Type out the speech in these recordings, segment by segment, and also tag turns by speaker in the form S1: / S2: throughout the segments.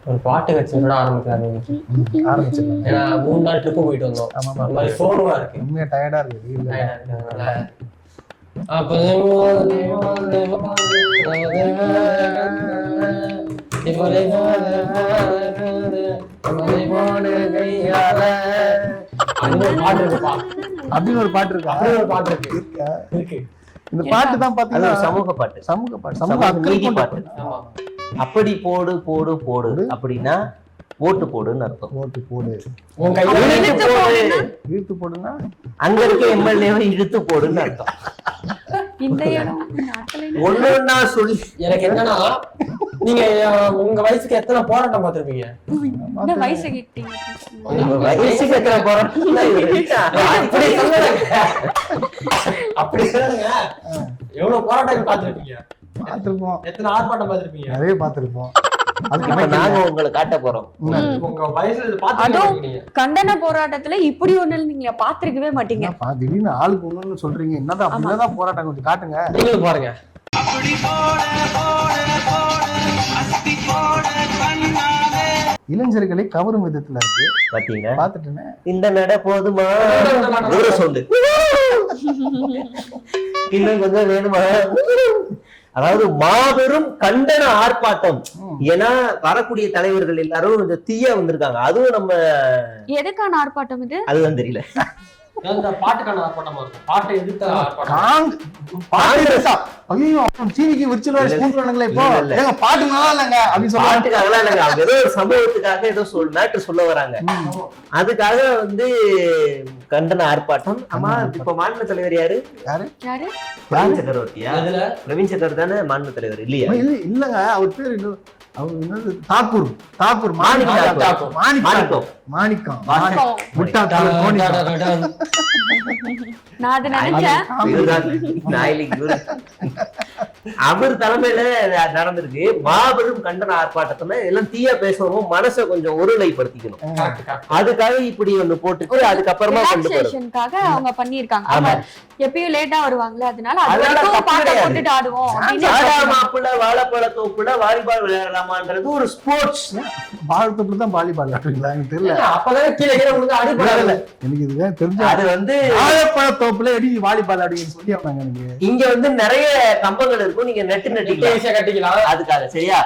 S1: ஒரு பாட்டு வச்சு ஆரம்பிக்கலாம்.
S2: ஆரம்பிச்சிடலாம்.
S1: ஏன்னா 3 நாள் ட்ரிப்பு போயிட்டு வந்தோம்.
S2: ஆமாப்பா.
S1: இந்த மாதிரி சோர்வா இருக்கு.
S2: உண்மையா டயர்டா இருக்கு. அப்படின்னு ஒரு பாட்டு இருக்கா?
S1: ஒரு பாட்டு இருக்கு.
S3: இந்த பாட்டு தான் பாத்தீங்கன்னா
S4: சமூக பாட்டு,
S2: சமூக பாட்டு,
S4: சமூக நீதி பாட்டு.
S1: ஆமா.
S4: அப்படி போடு போடு போடு அப்படின்னா ஓட்டு போடுன்னு அர்த்தம்.
S2: ஓட்டு போடு.
S1: உன் கையில
S4: இழுத்து போடு,
S2: இழுத்து போடுன்னா
S4: அங்க இருக்க எம்எல்ஏவை இழுத்து போடுன்னு அர்த்தம்.
S3: இந்த இடம்
S4: ஒண்ணு சொல்லி
S1: எனக்கு என்னன்னா, நீங்க உங்க வயசுக்கு எத்தனை போராட்டம் பார்த்திருப்பீங்க?
S3: இந்த வயசு கிட்டீங்க.
S4: வயசுக்கு எத்தனை போராட்டம்
S1: அப்படி சொல்லுங்க. அப்படி சொல்லுங்க. எவ்வளவு போராட்டங்கள் பார்த்திருப்பீங்க?
S2: பார்த்திருப்போம்.
S1: எத்தனை ஆர்ப்பாட்டம் பார்த்திருப்பீங்க?
S2: நிறைய பார்த்திருப்போம்.
S4: இப்ப நாங்க உங்களை காட்ட போறோம்.
S1: உங்க வயசுல இது பார்த்திருக்கீங்க.
S3: கண்டன போராட்டத்துல இப்படி ஒண்ணு நீங்க பாத்திருக்கவே மாட்டீங்க.
S2: திடீர்னு ஆளுக்கு ஒண்ணு சொல்றீங்க. என்னதான் அப்படிதான் போராட்டம், கொஞ்சம் காட்டுங்க.
S1: நீங்களும் பாருங்க.
S2: இளைஞர்களை கவரும் விதத்துல இருக்கு.
S4: பாத்தீங்க,
S2: பாத்துட்டேன்.
S4: இந்த நட போதுமா? தூர சொல்லு, இன்னும் கொஞ்சம் வேணுமா? அதாவது மாபெரும் கண்டன ஆர்ப்பாட்டம். ஏன்னா வரக்கூடிய தலைவர்கள் எல்லாரும் இந்த தீயா வந்திருக்காங்க. அதுவும் நம்ம
S3: எதுக்கான ஆர்ப்பாட்டம் இது?
S4: அதுதான் தெரியல.
S1: அந்த பாட்டுக்கான ஆர்ப்பாட்டமா இருக்கும். பாட்டை எதிர்த்த ஆர்ப்பாட்டம்.
S2: ஐயோ, சீனிக்கு விரிச்சல் வேற ஸ்பூன் பண்ணங்களே. இப்போ
S4: இல்ல.
S2: ஏங்க பாட்டு நல்லா இல்லங்க அப்படி சொல்றாங்க.
S4: பாட்டுக்காகலாம் இல்லைங்க, அவங்க ஏதோ ஒரு சம்பவத்துக்காக ஏதோ மேட்டர் சொல்ல வராங்க. அதுக்காக வந்து கண்டன ஆர்ப்பாட்டம். ஆமா, இப்ப மாநில தலைவர் யாரு?
S2: யாரு?
S3: யாரு?
S4: பிரவீன் சக்கரவர்த்தியா?
S1: இதுல
S4: பிரவீன் சக்கரவர்த்தி தானே மாநில தலைவர் இல்லையா?
S2: இல்லங்க, அவர் பேர் இன்னும் அவர் என்னது? தாக்கூர். தாக்கூர்
S4: மாணிக்கம்.
S2: மாணிக்கம். மாணிக்கம். முட்டாள் கோணிக்கம்.
S3: நான் அதை நினைச்சேன்.
S4: அவர் தலைமையில நடந்திருக்கு மாபெரும் கண்டன ஆர்ப்பாட்டத்துல. எல்லாம் தீயா பேசுவோம், மனசை கொஞ்சம் ஒருநிலைப்படுத்திக்கணும். அதுக்காக இப்படி ஒண்ணு போட்டுட்டு அதுக்கப்புறமா கொண்டு போறது.
S3: ரிலாக்ஸேஷனுக்காக அவங்க பண்ணிருக்காங்க.
S4: ஆமா.
S3: எப்பயும் லேட்டா வருவாங்கல, அதனால அது
S4: அதனால
S3: வரைக்கும்
S4: தப்பு
S3: பாட்டை
S4: கிடையாது.
S3: போட்டுட்டு ஆடுவோம் அப்படின்னு
S4: வாடா மாப்புல வாழைப்பழ தோப்புல வாலிபால் விளையாடலாமான்றது ஒரு ஸ்போர்ட்ஸ்.
S2: வாழ்த்தப்படி தான் வாலிபால் ஆடுறீங்களா? எனக்கு தெரியல.
S1: அப்பதான் கீழே கீழே உங்களுக்கு அடிப்படை.
S2: எனக்கு இதுதான் தெரிஞ்ச.
S4: அது வந்து
S2: வாழைப்பழ தோப்புல எப்படி வாலிபால் ஆடுவீங்கன்னு சொல்லி அவங்க எனக்கு.
S4: இங்க வந்து நிறைய கம்பங்கள் இருக்கும், நீங்க நெட்டு நட்டிக்கலாம்
S1: கட்டிக்கலாம்.
S4: அதுக்காக. சரியா?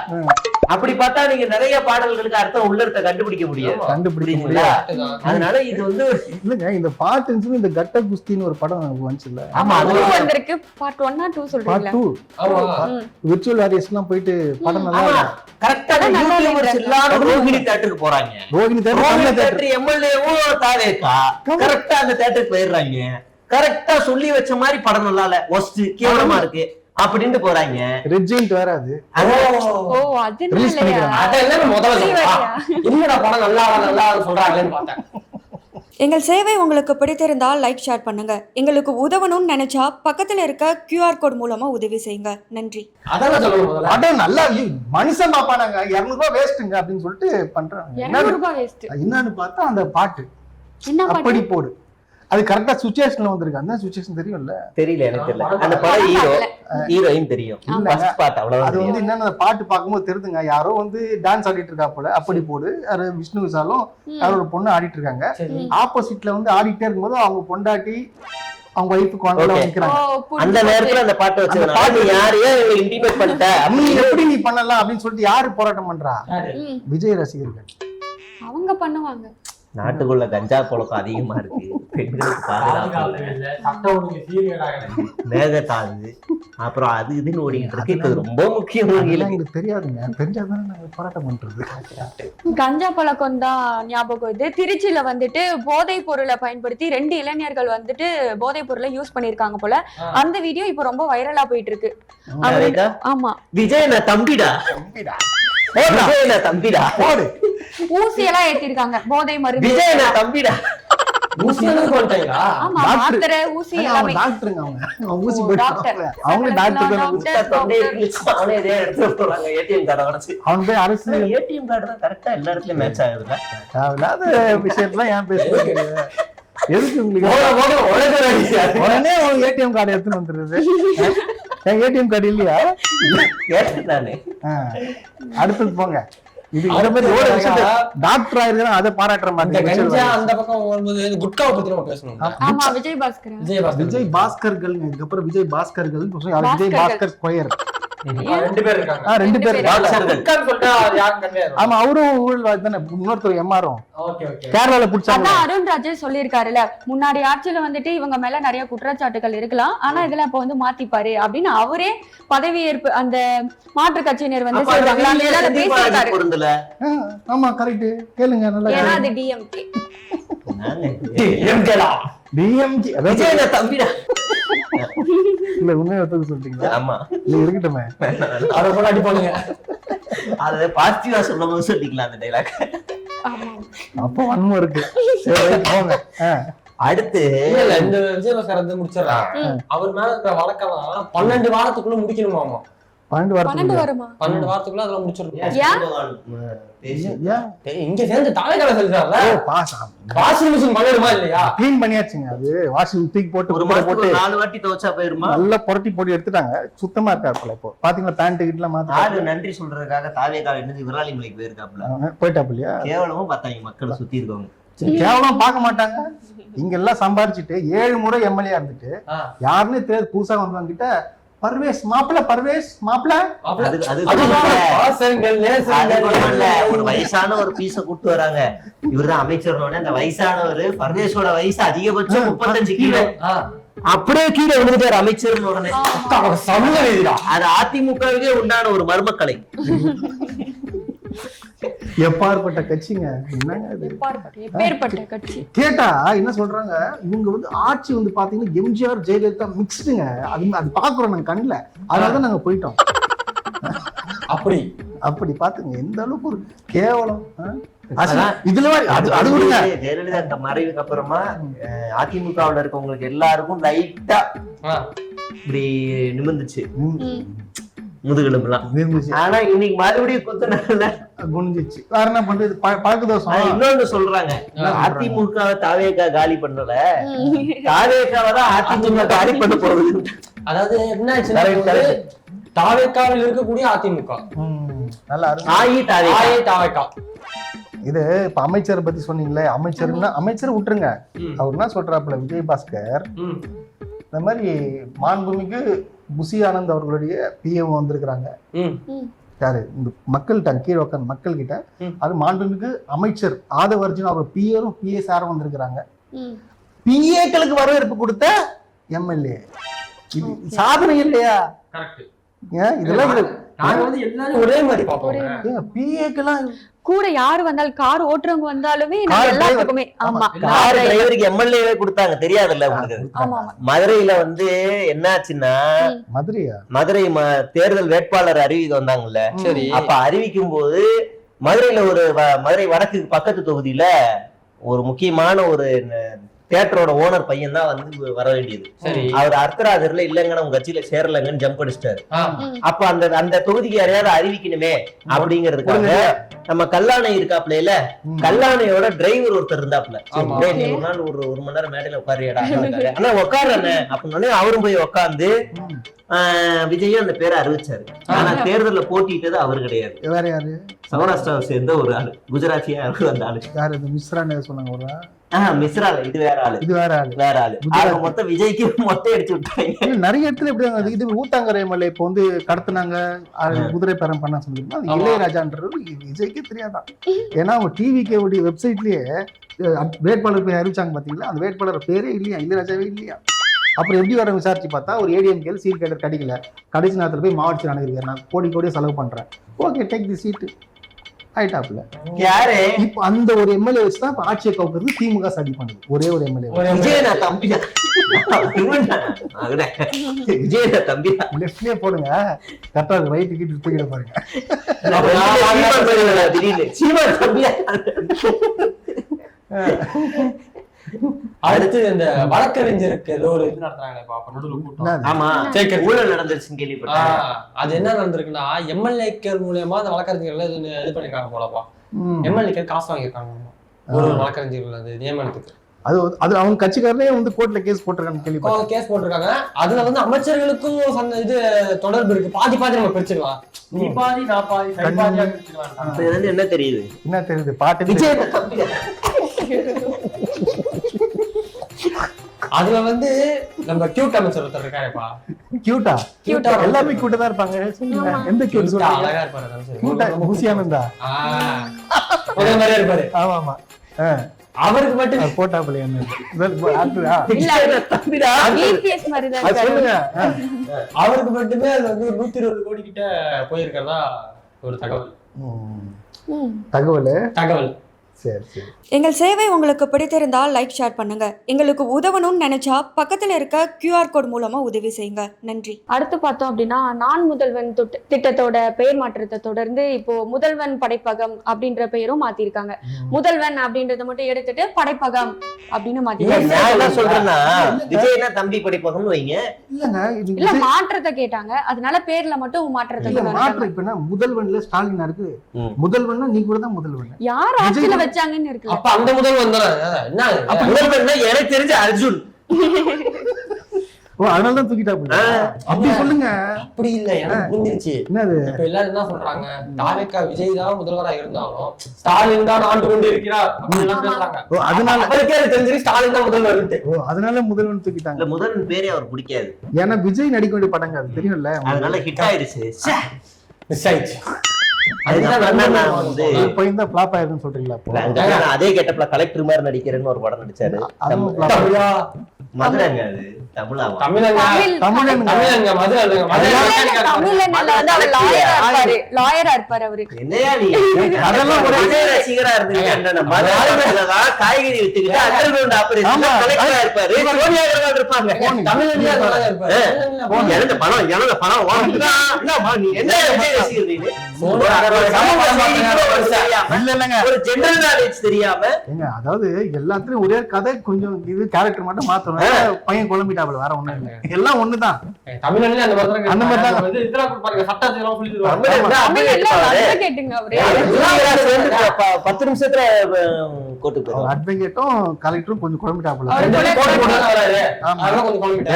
S4: அப்படி பார்த்தா நீங்க நிறைய பாடல்களுக்கு அர்த்தம் உள்ளர்த்த கண்டுபிடிக்க முடியாது.
S2: கண்டுபிடிக்க
S4: புரியுதுங்களா?
S2: முடியாது.
S4: அதனால இது வந்து
S2: இல்லங்க, இந்த பாட்டு இருந்துச்சு. இந்த கட்ட குஸ்தின்னு ஒரு படம் வந்துச்சுல்ல.
S4: ஆமா, அது
S3: வந்திருக்கு. பார்ட் 1 ஆ 2
S2: பார்ட்
S3: சொல்றீங்களா?
S2: 2
S1: ஆமா.
S2: விர்ச்சுவல் ஆடியன்ஸ் எல்லாம் போயிட்டு படம் நல்லா
S4: ஆமா,
S2: இருக்கு.
S4: கரெக்டா யூடியூபர்ஸ் எல்லாரும் ரோஹிணி தியேட்டருக்கு போறாங்க.
S2: ரோகிணி
S4: ரோஹிணி
S2: தேட்டர்
S4: தியேட்டர் எம்எல்ஏவும் தாவேக்கா கரெக்டா அந்த தியேட்டருக்கு போயிடுறாங்க. கரெக்டா சொல்லி வச்ச மாதிரி படம் நல்லா இல்ல, ஒஸ்ட் கேவலமா இருக்கு அப்படின்னு போறாங்க.
S2: ரெட் ஜெயிண்ட் வேற அது.
S3: ஓ,
S2: Release
S3: அதனாலயா?
S2: பண்ணிக்கிறாங்க.
S1: அதெல்லாம் முதல்ல சொல்றேன். இல்லடா படம் நல்லா சொல்றாங்கன்னு பார்த்தேன்.
S5: எங்கள் சேவை உங்களுக்கு பிடித்திருந்தால் லைக் ஷேர் பண்ணுங்க. எங்களுக்கு உதவணும்னு நினைச்சா பக்கத்தில் இருக்க QR கோட் மூலமா உதவி செய்யுங்க. நன்றி.
S1: அதெல்லாம் சொல்லணும் முதல்ல.
S2: அதான் நல்லா மனுஷன் பாப்பானாங்க. 200 ரூபாய் வேஸ்ட்டுங்க அப்படின்னு சொல்லிட்டு பண்றாங்க.
S3: 200 ரூபாய் வேஸ்ட்.
S2: என்னன்னு பார்த்தா அந்த பாட்டு
S3: என்ன பாட்டு?
S2: அப்படி போடு. அது கரெக்டா சுச்சுவேஷன்ல வந்திருக்கு. அந்த சுச்சுவேஷன் தெரியும்ல.
S4: தெரியல, எனக்கு தெரியல. அந்த படம் ஹீரோயின் தெரியும். ஃபர்ஸ்ட் பார்ட்
S2: அது
S4: அவ்வளவுதான்.
S2: வந்து என்னன்னா பாட்டு பார்க்கும்போது தெரியுதுங்க. யாரோ வந்து டான்ஸ் ஆடிட்டு இருக்கா போல. அப்படி போடு. அது விஷ்ணு விசாலும் யாரோ ஒரு பொண்ணு ஆடிட்டு இருக்காங்க. ஆப்போசிட்ல வந்து ஆடிட்டே இருக்கும்போது அவங்க பொண்டாட்டி அவங்க வைஃப் குழந்தை நிக்கிறாங்க.
S4: அந்த நேரத்துல அந்த பாட்டு வச்சதுனால நீ யாரையோ இன்டிமேட் பண்ணிட்ட.
S2: நீ எப்படி நீ பண்ணலாம் அப்படின்னு சொல்லிட்டு யாரு போராட்டம் பண்றா? விஜய் ரசிகர்கள்.
S3: அவங்க பண்ணுவாங்க.
S4: நாட்டுக்குள்ள கஞ்சா புழக்கம் அதிகமா இருக்கு. பெண்களுக்கு பாதுகாப்பு இல்ல,
S1: சட்டம் ஒழுங்கு சீர்கேடாக
S4: மேகத்தாது, அப்புறம் அது இதுன்னு ஓடிக்கிட்டு இருக்கு. இது ரொம்ப முக்கியம்.
S2: எங்களுக்கு தெரியாதுங்க. தெரிஞ்சாதானே நாங்க போராட்டம் பண்றது.
S3: கஞ்சா பழக்கம் தான் ஞாபகம். இது திருச்சியில வந்துட்டு போதைப் பொருளை பயன்படுத்தி 2 இளைஞர்கள் வந்துட்டு போதைப் பொருளை யூஸ் பண்ணிருக்காங்க போல. அந்த வீடியோ இப்ப ரொம்ப வைரலா போயிட்டு இருக்கு. ஆமா,
S4: விஜய் நான் தம்பிடா, விஜய் நான் தம்பிடா,
S3: ஊசி எல்லாம் ஏத்திருக்காங்க. போதை மருந்து.
S4: விஜய் நான் தம்பிடா.
S3: ஆமா, மாத்திரை ஊசி எல்லாமே.
S2: டாக்டருங்க அவங்க ஊசி போட்டு அவங்க டாக்டர்
S4: அவனே இதே எடுத்து போறாங்க. ஏடிஎம் கார்டை உடைச்சு
S2: அவங்க போய் அரசு
S4: ஏடிஎம் கார்டு தான் கரெக்டா எல்லா இடத்துலயும் மேட்ச் ஆகுதுல்ல.
S2: தேவையில்லாத விஷயத்துல ஏன் பேசுறீங்க? எதுக்கு உங்களுக்கு உடனே உங்க ஏடிஎம் கார்டு எடுத்துன்னு வந்துருது? ஏடிஎம் கார்டு இல்லையா?
S4: கேட்டுதானே.
S2: அடுத்தது போங்க. இது இந்த மாதிரி ஒரு விஷயத்தை டாக்டர் ஆயிருக்கா அதை பாராட்டுற
S1: இந்த
S2: மாதிரி
S1: கஞ்சா அந்த பக்கம் வரும்போது குட்காவை பத்தி நம்ம பேசணும்.
S3: ஆமா விஜய் பாஸ்கர்
S2: விஜய் பாஸ்கர்கள் இதுக்கப்புறம் விஜய் பாஸ்கர்கள் விஜய் பாஸ்கர் ஸ்கொயர்
S1: ரெண்டு பேர் இருக்காங்க.
S2: ரெண்டு பேர்
S1: குட்கான்னு சொல்லிட்டா அது யாரும் கண்டியாது.
S2: ஆமா அவரும் ஊழல் தானே இன்னொருத்தர் எம்ஆரும்
S1: ஓகே ஓகே.
S2: கேரளால புடிச்சாங்க.
S3: அதான் அருண் ராஜே சொல்லியிருக்காருல்ல முன்னாடி ஆட்சியில வந்துட்டு இவங்க மேல நிறைய குற்றச்சாட்டுகள் இருக்கலாம் ஆனா இதெல்லாம் இப்ப வந்து மாத்திப்பாரு அப்படின்னு அவரே பதவியேற்பு அந்த மாற்று கட்சியினர் வந்து பேசியிருக்காரு.
S4: பொருந்தல.
S2: ஆமா கரெக்ட் கேளுங்க நல்லா.
S3: ஏன்னா அது டிஎம்கே
S2: டிஎம்கே
S4: விஜய் தம்பிடா.
S2: இல்ல உண்மையை ஒத்துக்க சொல்றீங்களா?
S4: ஆமா
S2: இல்ல இருக்கட்டுமே
S1: அதை போல அடிப்பானுங்க.
S4: அத பாசிட்டிவா சொல்லும்போது சொல்லிக்கலாம் அந்த டைலாக்.
S2: அப்போ வன்மம் இருக்கு. சரி போங்க.
S4: அடுத்து
S1: இல்ல இந்த விஜயபாஸ்கர் வந்து முடிச்சிடறாங்க. அவர் மேல இருக்கிற வழக்கெல்லாம் 12 வாரத்துக்குள்ள முடிக்கணுமாமா.
S2: 12
S3: வருமா
S1: 12 வாரத்துக்குள்ள அதெல்லாம் முடிச்சிடணும். இங்க சேர்ந்து தலைகளை செலுத்தாருல வாஷிங் மிஷின் பண்ணிடுமா இல்லையா?
S2: கிளீன் பண்ணியாச்சுங்க. அது வாஷிங் தூக்கி போட்டு
S4: ஒரு மாசத்துக்கு 4 வாட்டி துவைச்சா போயிருமா?
S2: நல்லா புரட்டி போட்டு எடுத்துட்டாங்க. சுத்தமா இருக்காருல இப்போ பாத்தீங்களா? பேண்ட் கிட்லாம் மாத்தி
S4: ஆளு நன்றி சொல்றதுக்காக தாவேகால இருந்து விராலி மலைக்கு போயிருக்காப்ல.
S2: போயிட்டாப்லையா?
S4: கேவலமும் பார்த்தாங்க மக்கள் சுத்தி இருக்கவங்க.
S2: கேவலம் பார்க்க மாட்டாங்க. இங்க எல்லாம் சம்பாரிச்சுட்டு 7 முறை எம்எல்ஏ இருந்துட்டு யாருன்னு தெரியாது புதுசா வந்தவங்க கிட்ட பர்வேஸ் மாப்பிள பர்வேஸ் மாப்பிள
S4: ஒரு வயசான ஒரு பீஸ கூட்டு வராங்க. இவருதான் அமைச்சரோட அந்த வயசானவர் பர்வேஸோட வயசு அதிகபட்சம் 35 கிலோ. அப்படியே கீழே விழுந்துட்டாரு அமைச்சர் உடனே. அது அதிமுகவே உண்டான ஒரு மர்மக்கலை.
S2: எப்பாற்பட்ட கட்சிங்க என்னங்க இது?
S3: எப்பேற்பட்ட கட்சி
S2: கேட்டா என்ன சொல்றாங்க இவங்க வந்து ஆட்சி வந்து பாத்தீங்கன்னா எம்ஜிஆர் ஜெயலலிதா மிக்ஸ்டுங்க. அது பாக்குறோம் நாங்க கண்ணுல. அதனாலதான் நாங்க போயிட்டோம். அப்படி பாத்துங்க எந்த அளவுக்கு ஒரு கேவலம். இதுல அது விடுங்க.
S4: ஜெயலலிதா இந்த மறைவுக்கு அப்புறமா அதிமுகவுல இருக்கவங்களுக்கு எல்லாருக்கும் லைட்டா இப்படி நிமிர்ந்துச்சு முதுகெலும்புலாம். ஆனா இன்னைக்கு மறுபடியும் குத்துனால
S2: குனிஞ்சிச்சு. வேற என்ன பண்றது? பழக்க தோசம்.
S4: இன்னொன்னு சொல்றாங்க அதிமுக தாவேகா காலி பண்ணல, தாவேகாவதான் அதிமுக காலி பண்ண போகுது.
S1: அதாவது என்ன தாவேகாவில் இருக்கக்கூடிய அதிமுக
S2: நல்லா
S1: தாவேகா.
S2: இது இப்ப அமைச்சரை பத்தி சொன்னீங்களே, அமைச்சர் விட்டுருங்க. அவர் என்ன சொல்றாப்புல விஜய் பாஸ்கர் இந்த மாதிரி மாண்புமிகு புசி ஆனந்த் அவர்களுடைய பிஎம் வந்திருக்கிறாங்க. யாரு இந்த மக்கள்கிட்ட கீழே உட்காந்து மக்கள் கிட்ட அது மாண்புமிகு அமைச்சர் ஆதவ அர்ஜுன் அவர் பிஏரும் பிஎஸ்ஆரும் வந்திருக்கிறாங்க. பிஏக்களுக்கு வரவேற்பு கொடுத்த எம்எல்ஏ சாதனை இல்லையா? இதெல்லாம்
S1: ஒரே மாதிரி பாப்போம்.
S2: பிஏக்கெல்லாம்
S3: கூட யாரு வந்தாலும் கார் ஓட்டுறவங்க வந்தாலுமே எல்லாத்துக்குமே ஆமா
S4: கார் டிரைவருக்கு எம்எல்ஏவே கொடுத்தாங்க தெரியாதுல்ல உங்களுக்கு? மதுரையில வந்து என்னாச்சுன்னா மதுரை தேர்தல் வேட்பாளர் அறிவிக்க வந்தாங்கல்ல. சரி அப்ப அறிவிக்கும் போது மதுரையில ஒரு மதுரை வடக்கு பக்கத்து தொகுதியில ஒரு முக்கியமான ஒரு தியேட்டரோட ஓனர் பையன் தான் வந்து வர வேண்டியது. அவர் அர்த்தராஜர்ல இல்லைங்க உங்க கட்சியில சேரலங்கன்னு ஜம்ப் அடிச்சிட்டாரு. அப்ப அந்த தொகுதிக்கு யாரையாவது அறிவிக்கணுமே அப்படிங்கிறதுக்காக நம்ம கல்லாணை இருக்காப்ல, கல்லாணையோட டிரைவர் ஒருத்தர் இருந்தாப்ல. நீ ஒரு நாள் ஒரு மணி நேரம் மேடையில உட்காரியாடா? ஆனா உட்காருன்னு அப்படின்னு அவரும் போய் உட்காந்து விஜயும் அந்த பேரை அறிவிச்சாரு. ஆனா தேர்தல்ல போட்டிட்டது அவரு கிடையாது.
S2: வேற யாரு?
S4: சௌராஷ்டிராவை சேர்ந்த ஒரு ஆளு, குஜராத்தியா அந்த ஆளு.
S2: யாரு? மிஸ்ரா சொன்னாங்க.
S4: மிஸ்ரா இது வேற ஆளு. மொத்தம் விஜய்க்கு மொத்தம் அடிச்சு விட்டாங்க.
S2: நிறைய இடத்துல எப்படி இது ஊத்தாங்கரை மலை இப்ப வந்து கடத்துனாங்க, குதிரை பேரம் பண்ண சொல்லிருக்கோம். அது இளையராஜான்றது விஜய்க்கே தெரியாதான். ஏன்னா அவங்க டிவிக்கே வெப்சைட்லயே வேட்பாளர் போய் அறிவிச்சாங்க பாத்தீங்களா? அந்த வேட்பாளர் பேரே இல்லையா, இளையராஜாவே இல்லையா. அப்புறம் எப்படி வர விசாரிச்சு பார்த்தா ஒரு ஏடிஎம்கேல சீட் கேட்டர் கிடைக்கல. கடைசி நேரத்துல போய் மாவட்ட அணுகிறேன், நான் கோடியே செலவு பண்றேன், ஓகே டேக் தி சீட் ஆயிட்டாப்ல.
S4: யாரு
S2: இப்ப அந்த ஒரு எம்எல்ஏ வச்சுதான் இப்ப ஆட்சியை கவுக்கிறது திமுக சதி பண்ணுது. ஒரே ஒரு எம்எல்ஏ
S4: விஜய் தம்பி
S2: லெஃப்ட்லயே போடுங்க, கரெக்டா ரைட் கிட்ட தூக்கிட பாருங்க.
S1: அடுத்து இந்த வழக்கறிஞருக்கு ஏதோ ஒரு இது நடத்துறாங்க,
S4: ஊழல் நடந்துருச்சுன்னு கேள்விப்பட்டேன்.
S1: அது என்ன நடந்திருக்குன்னா எம்எல்ஏக்கள் மூலியமா அந்த வழக்கறிஞர்கள் இது பண்ணிருக்காங்க போலப்பா. எம்எல்ஏக்கள் காசு வாங்கியிருக்காங்க ஒரு வழக்கறிஞர்கள் அது நியமனத்துக்கு.
S2: அது அது அவங்க கட்சிக்காரனே வந்து கோர்ட்ல கேஸ் போட்டிருக்காங்க கேள்விப்பட்டேன்.
S1: கேஸ் போட்டிருக்காங்க. அதுல வந்து அமைச்சர்களுக்கும் இது தொடர்பு இருக்கு. பாதி பாதி நம்ம பிரிச்சுக்கலாம். நீ பாதி நான் பாதி பாதியா பிரிச்சுக்கலாம்.
S4: என்ன தெரியுது
S2: பாட்டு
S4: விஜய்
S1: அதுல வந்து நம்ம கியூட் அமைச்சர் ஒருத்தர் இருக்காருப்பா.
S2: கியூட்டா எல்லாமே கியூட்டா தான் இருப்பாங்க. எந்த கியூட் சொல்றீங்க?
S1: அழகா இருப்பாரு அமைச்சர்.
S2: கியூட்டா முசியானந்தா
S1: ஒரே மாதிரியே இருப்பாரு.
S2: ஆமா
S1: அவருக்கு மட்டும்
S2: போட்டாப்ல என்ன
S1: சொல்லுங்க. அவருக்கு மட்டுமே அது வந்து 120 கோடி கிட்ட போயிருக்கிறதா ஒரு தகவல். சரி.
S5: எங்கள் சேவை உங்களுக்கு பிடித்திருந்தால் லைக் ஷேர் பண்ணுங்க. எங்களுக்கு உதவணும்னு நினைச்சா பக்கத்துல இருக்க QR கோட் மூலமா உதவி செய்யுங்க. நன்றி.
S3: அடுத்து பார்த்தோம் அப்படின்னா நான் முதல்வன் திட்டத்தோட பெயர் மாற்றத்தை தொடர்ந்து இப்போ முதல்வன் படைப்பகம் அப்படின்ற பெயரும் மாத்திருக்காங்க. முதல்வன் அப்படின்றத மட்டும் எடுத்துட்டு படைப்பகம் அப்படின்னு மாத்திருக்காங்க.
S4: சொல்றேன்னா விஜய்னா தம்பி படைப்பகம் வைங்க.
S3: இல்ல மாற்றத்தை கேட்டாங்க, அதனால பேர்ல மட்டும் மாற்றத்தை.
S2: முதல்வன்ல ஸ்டாலின் இருக்கு. முதல்வன்னா நீ கூட தான் முதல்வன்.
S3: யார் ஆட்சியில வச்சாங்கன்னு இருக்கு.
S1: அப்ப அந்த முதல்வன்
S4: முதல்வன் எனக்கு தெரிஞ்ச அர்ஜுன்.
S2: அதனாலதான் தூக்கிட்டாப்புல. அப்படி சொல்லுங்க.
S1: அப்படி இல்ல, எனக்கு புரிஞ்சிருச்சு.
S2: என்னது
S1: இப்ப எல்லாரும் என்ன சொல்றாங்க, தாவேக்கா விஜய் தான் முதல்வரா இருந்தாலும் ஸ்டாலின் தான் ஆண்டு கொண்டு இருக்கிறார் அப்படிலாம் பேசுறாங்க.
S2: அதனால
S1: அவருக்கே தெரிஞ்சு ஸ்டாலின் தான் முதல்வர்.
S2: அதனால முதல்வன் தூக்கிட்டாங்க.
S4: முதல்வன் பேரே அவர் பிடிக்காது.
S2: ஏன்னா விஜய் நடிக்க வேண்டிய படங்க அது தெரியும்ல.
S4: அதனால ஹிட் ஆயிடுச்சு.
S1: மிஸ் ஆயிடுச்சு.
S4: அதே கெட்டப்ல கலெக்டர் மாதிரி நடிக்கிறேன்னு ஒரு படம் நடிச்சாரு. மதுரைங்க அது தமிழங்க.
S3: லாயரா இருப்பாரு அவரு.
S4: என்னையா நீ அதெல்லாம் ஒரு ரசிகரா இருந்தீங்க. மதுரையிலதான் காய்கறி வித்துக்கிட்டு அண்டர் கிரவுண்ட் ஆபரேஷன் கலெக்டரா இருப்பாரு. சோனியா அகர்வால் இருப்பாங்க. எனக்கு பணம் எனக்கு பணம் நீ என்ன ரசிகர் நீ? ஒரு ஜெனரல் நாலேஜ் தெரியாம.
S2: அதாவது எல்லாத்துலயும் ஒரே கதை, கொஞ்சம் இது கேரக்டர் மட்டும் மாத்தணும். பையன் குழம்பிட்டாப்ல, வேற ஒண்ணும் இல்ல. எல்லாம் ஒண்ணுதான்.
S1: தமிழ்நாட்டுல அந்த மாதிரி தான் வந்து இதெல்லாம் பாருங்க, சட்டத்தெல்லாம் சொல்லிடுவாங்க.
S3: கேட்டுங்க அவரே
S4: 10 நிமிஷத்துல கோர்ட்டு போறோம்.
S2: அட்வொகேட்டும் கலெக்டரும் கொஞ்சம் குழம்பிட்டாப்ல.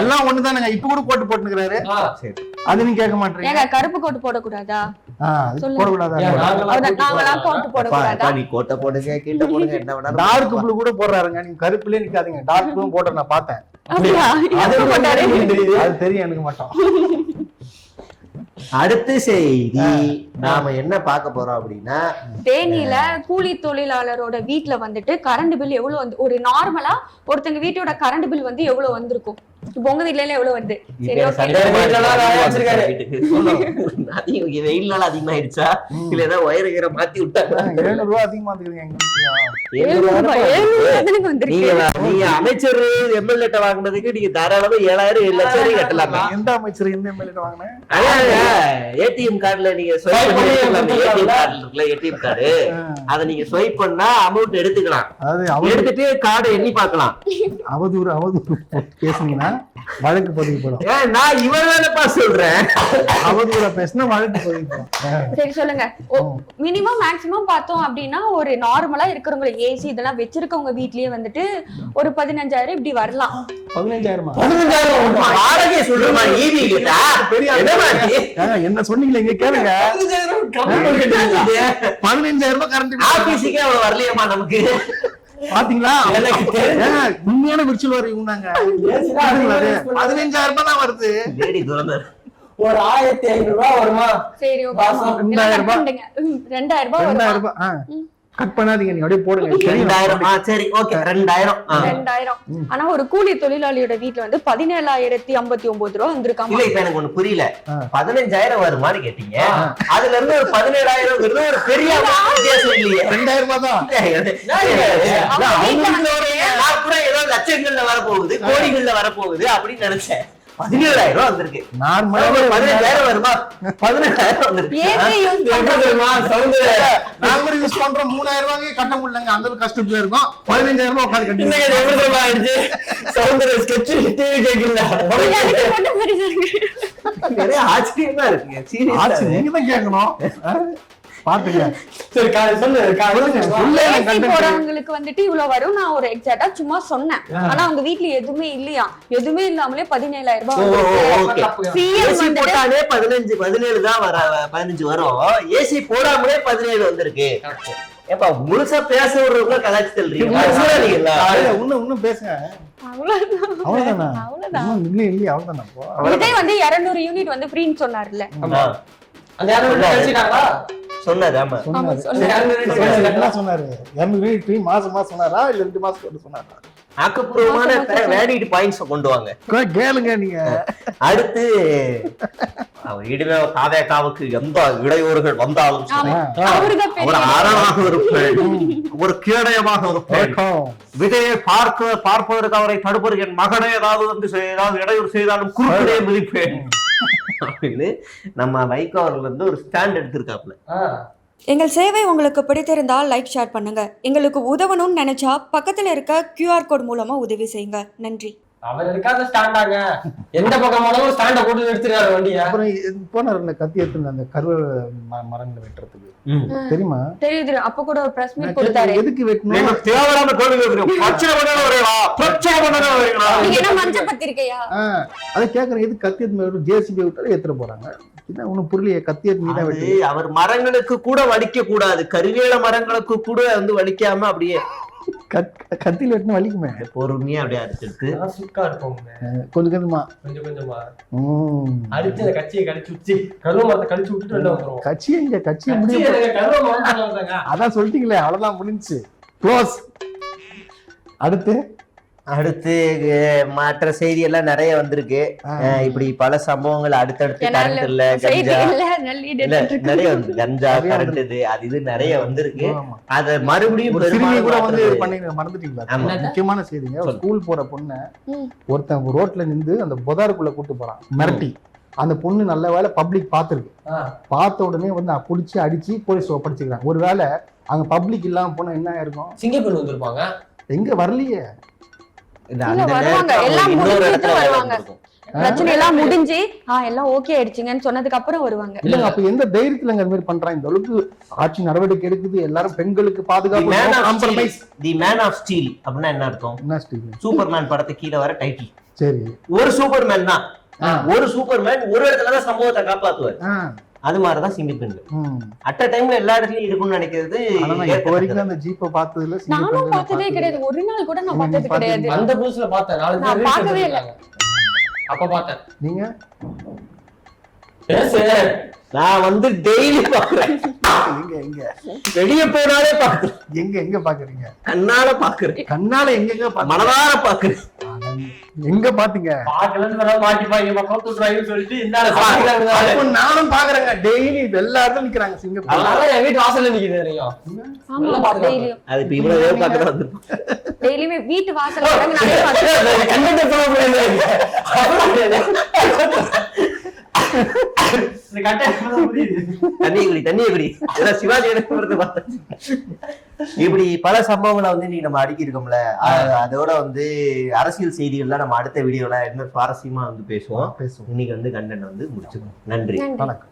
S2: எல்லாம் ஒண்ணுதானுங்க. இப்ப கூட கோட்டு போட்டுக்கிறாரு. அது நீங்க கேட்க மாட்டீங்க.
S3: கருப்பு கோட்டு போடக்கூடாதா?
S2: போடக்கூடாதா?
S4: நீ கோட்டை போடுங்க, கீழே போடுங்க, என்ன வேணாலும்.
S2: டார்க் ப்ளூ கூட போடுறாருங்க. நீங்க கருப்புலயே நிக்காதீங்க. டார்க் ப்ளூ போட்டு நான் பார்த்தேன். அது தெரியும் எனக்கு மட்டும்.
S4: அடுத்த செய்தி நாம என்ன பார்க்க போறோம் அப்படின்னா,
S3: தேனியில கூலி தொழிலாளரோட வீட்டுல வந்துட்டு கரண்ட் பில் எவ்வளவு வந்து, ஒரு நார்மலா ஒருத்தங்க வீட்டோட கரண்ட் பில் வந்து எவ்வளவு வந்திருக்கும்? இப்ப உங்க வீட்ல எல்லாம் எவ்வளவு வருது?
S4: வெயில் நாள் அதிகமாயிடுச்சா இல்ல ஏதாவது ஒயர மாத்தி விட்டாங்க?
S2: 700 ரூபாய் அதிகமா இருக்குங்க.
S4: நீங்க அமைச்சர் எம்எல்ஏ வாங்கினதுக்கு நீங்க தாராளமா 7,000 7 லட்சம் கட்டலாம்.
S2: எந்த அமைச்சர் எந்த எம்எல்ஏ வாங்கினேன்?
S4: ஏடிஎம் கார்டுல நீங்க ஸ்வைப் பண்ணி ஏடிஎம் கார்டு அதை நீங்க ஸ்வைப் பண்ணா அமௌண்ட் எடுத்துக்கலாம். எடுத்துட்டு கார்டை எண்ணி பார்க்கலாம்.
S2: அவதூறு பேசுனீங்கன்னா வழக்கு பதிவு போடும்.
S4: நான் இவன்ப்பா சொல்றேன்.
S2: அவதூற பேசினா வழக்கு பதிவு போடும்.
S3: சரி சொல்லுங்க. மினிமம் மேக்ஸிமம் பார்த்தோம் அப்படின்னா ஒரு நார்மலா இருக்கிறவங்க ஏசி இதெல்லாம் வச்சிருக்கவங்க வீட்லயே வந்துட்டு ஒரு 15,000 இப்படி வரலாம்.
S2: 15,000
S4: வாடகை சொல்றமா? ஈவி கிட்ட
S2: என்ன சொன்னீங்களே இங்க கேளுங்க. 15,000 ரூபாய் கரண்ட்
S4: ஆபீஸுக்கே அவ்வளவு வரலையம்மா நமக்கு.
S2: பாத்தீங்களா? உண்மையான விர்ச்சுவல் வரி இருந்தாங்க. 15,000 ரூபாய் தான் வருது.
S1: ஒரு 1,500 ரூபாய் வருமா?
S3: சரி
S2: 2,000 ரூபாய் கட் பண்ணாதீங்க, நீங்க அப்படியே போடுங்க.
S4: 2,000. சரி ஓகே 2,000.
S3: ஆனா ஒரு கூலி தொழிலாளியோட வீட்டுல வந்து 17,059 ரூபாய் வந்திருக்காங்க.
S4: இல்ல இப்ப எனக்கு ஒண்ணு புரியல. 15,000 வருமானு கேட்டீங்க, அதுல இருந்து ஒரு 17,000 ஒரு பெரிய வித்தியாசம் இல்லையே.
S2: 2,000 ரூபாய் தான்.
S4: ஏதோ லட்சங்கள்ல வரப்போகுது, கோடிகள்ல வரப்போகுது அப்படின்னு நினைச்சேன். 17,000 ரூபாய் வந்திருக்கு.
S2: நார்மலா
S4: 15,000 வருமா? 17,000 வந்திருக்கு.
S2: நார்மல் யூஸ் பண்றோம். 3,000 ரூபாய்க்கு கட்ட முடியலங்க. அந்த அளவுக்கு கஷ்டத்துல இருக்கும். 15,000 ரூபாய் உட்காந்து கட்டி
S4: ஆச்சரியமா இருக்குங்க.
S2: நீங்க தான் கேட்கணும். பாத்துங்க.
S1: சரி சொல்லு
S3: ஏசி போறவங்களுக்கு வந்துட்டு இவ்வளவு வரும். நான் ஒரு எக்ஸாக்டா சும்மா சொன்னேன். ஆனா அவங்க வீட்ல எதுவுமே இல்லையா, எதுவுமே இல்லாமலே 17,000 ரூபாய்.
S4: ஏசி போட்டாலே 17 தான் 15 வரும். ஏசி போடாமலே 17 வந்திருக்கு. ஏப்பா முழுசா பேச விடுறவங்க கலாச்சி செல்றீங்க.
S2: இன்னும் பேசுங்க. அவ்வளவுதானா? இல்லையா அவ்வளவுதானா?
S3: இதே வந்து 200 யூனிட் வந்து ஃப்ரீன்னு சொன்னார்ல.
S1: அந்த 200 யூனிட் கழிச்சிட்டாங்களா?
S4: சொன்னாரு. ஆமா
S2: சொன்னாரு. 200 யூனிட் ஃப்ரீ மாசமா சொன்னாரா இல்ல 2 மாசத்துக்கு சொன்னாரா?
S4: ஆக்கப்பூர்வமான வேலிட் பாயிண்ட்ஸ் கொண்டு வாங்க.
S2: கேளுங்க நீங்க.
S4: அடுத்து இனிமே தாவேகாவுக்கு எந்த இடையூறுகள் வந்தாலும் ஒரு அரணாக இருப்பேன், ஒரு கேடயமாக இருப்பேன். விதையை பார்ப்பதற்கு அவரை தடுப்பதற்கு என் மகனே ஏதாவது வந்து இடையூறு செய்தாலும் குறுக்கே மிதிப்பேன் அப்படின்னு நம்ம வைகோ அவர்கள் வந்து ஒரு ஸ்டாண்ட் எடுத்திருக்காப்ல.
S5: எங்கள் சேவை உங்களுக்கு பிடித்திருந்தால் லைக் ஷேர் பண்ணுங்க. எங்களுக்கு உதவணும்னு நினைச்சா பக்கத்துல இருக்க QR கோட் மூலமா உதவி செய்யுங்க. நன்றி.
S1: அவர் இருக்காத ஸ்டாண்டாங்க, எந்த பக்கம் போனாலும் ஸ்டாண்ட போட்டு எடுத்துறாரு வண்டியை.
S2: அப்புறம் போனாரு கத்தி எடுத்து அந்த கருவ மரங்களை வெட்டுறதுக்கு தெரியுமா?
S3: தெரியுது. அப்ப கூட ஒரு பிரஸ் மீட் கொடுத்தாரு.
S2: எதுக்கு வெட்டணும்?
S4: தேவையான கேள்வி கேட்கிறோம். பிரச்சனை பண்ணாலும் வரீங்களா, பிரச்சனை பண்ணாலும் வரீங்களா?
S3: நீங்க என்ன மஞ்ச பத்திரிக்கையா?
S2: அதை கேக்குறேன். எதுக்கு கத்தி எடுத்து ஜேசிபி விட்டாலும் ஏத்துற போறாங்க. ஒன்னும் புரியலையே. கத்தி எடுத்து வெட்டி
S4: அவர் மரங்களுக்கு கூட வலிக்க கூடாது, கருவேல மரங்களுக்கு கூட வந்து வலிக்காம அப்படியே
S2: கத்தியில வெட்டினா வலிக்குமே.
S4: பொறுமையா அப்படியே அடிச்சிருக்கு.
S1: சுக்கா இருக்கும்
S2: கொஞ்சமா
S1: அடிச்சு அந்த கட்சியை கடிச்சு வச்சு கருவ மரத்தை கடிச்சு விட்டுட்டு வெளில வந்துரும்.
S2: கட்சியை முடியும். அதான் சொல்லிட்டீங்களே, அவ்வளவுதான் முடிஞ்சு. க்ளோஸ்.
S4: அடுத்து மற்ற செய்தி எல்லாம் நிறைய வந்திருக்கு. இப்படி பல சம்பவங்கள் அடுத்தடுத்து கரண்ட் இல்ல, கஞ்சா நிறைய வந்து கஞ்சா கரண்ட் அது இது நிறைய வந்திருக்கு. அத மறுபடியும்
S2: கூட வந்து மறந்துட்டீங்களா? முக்கியமான செய்திங்க. ஸ்கூல் போற பொண்ணு ஒருத்தன் ரோட்ல நின்று அந்த புதாருக்குள்ள கூட்டு போறான் மிரட்டி. அந்த பொண்ணு நல்ல வேலை பப்ளிக் பாத்துருக்கு. பார்த்த உடனே வந்து புடிச்சு அடிச்சு போலீஸ் ஒப்படைச்சுக்கிறாங்க. ஒருவேளை அங்க பப்ளிக் இல்லாம போனா என்ன ஆயிருக்கும்?
S1: சிங்கப்பூர் வந்திருப்பாங்க.
S2: எங்க வரலையே.
S3: பிரச்சனை எல்லாம் முடிஞ்சு எல்லாம் ஓகே ஆயிடுச்சுங்கன்னு சொன்னதுக்கு அப்புறம் வருவாங்க.
S2: இல்ல அப்ப எந்த தைரியத்துல அந்த மாதிரி பண்றாங்க? இந்த அளவுக்கு ஆட்சி நடவடிக்கை எடுக்குது. எல்லாரும் பெண்களுக்கு பாதுகாப்பு.
S4: தி மேன் ஆஃப் ஸ்டீல் அப்படின்னா என்ன அர்த்தம்?
S2: என்ன ஸ்டீல்?
S4: சூப்பர்மேன் படத்துக்கு கீழே வர டைட்டில்.
S2: சரி, ஒரு
S4: சூப்பர்மேன் தான். ஒரு சூப்பர்மேன் ஒரு இடத்துலதான் சம்பவத்தை காப்பாத்துவார். அது மாதிரிதான் சிங்கி பெண்கள் அட் அ டைம்ல எல்லா இடத்துலயும் இருக்கும்னு நினைக்கிறது.
S2: இப்ப வரைக்கும் அந்த ஜீப்ப பார்த்ததுல
S3: நானும் பார்த்ததே கிடையாது. ஒரு நாள் கூட நான் பார்த்தது கிடையாது.
S1: அந்த புதுசுல பார்த்தேன்.
S3: நான் பார்க்கவே இல்ல.
S1: அப்ப பார்த்தேன்.
S2: நீங்க
S4: நான் வந்து டெய்லி பாக்குறேன்.
S2: எங்க
S4: வெளிய போனாலே பாக்குறேன்.
S2: எங்க பாக்குறீங்க?
S4: கண்ணால பாக்குறேன்.
S2: கண்ணால எங்க
S4: மனதார பாக்குறேன்.
S2: எங்க பாத்தீங்க? நானும் பாக்குறேங்க. டெய்லி எல்லா இடத்துல நிக்கிறாங்க சிங்கப்பூர்.
S1: என் வீட்டு வாசல்ல நிக்குது.
S4: அது இவ்வளவு பாக்குறது
S3: டெய்லியுமே வீட்டு வாசல்ல
S4: இப்படி பல சம்பவங்களை வந்து நீ நம்ம அடுக்கி இருக்கோம்ல. அதோட வந்து அரசியல் செய்திகள்லாம் நம்ம அடுத்த வீடியோல இன்னும் சுவாரஸ்யமா வந்து பேசுவோம். இன்னைக்கு வந்து கண்டென்ட் வந்து முடிச்சுக்கோம். நன்றி,
S2: வணக்கம்.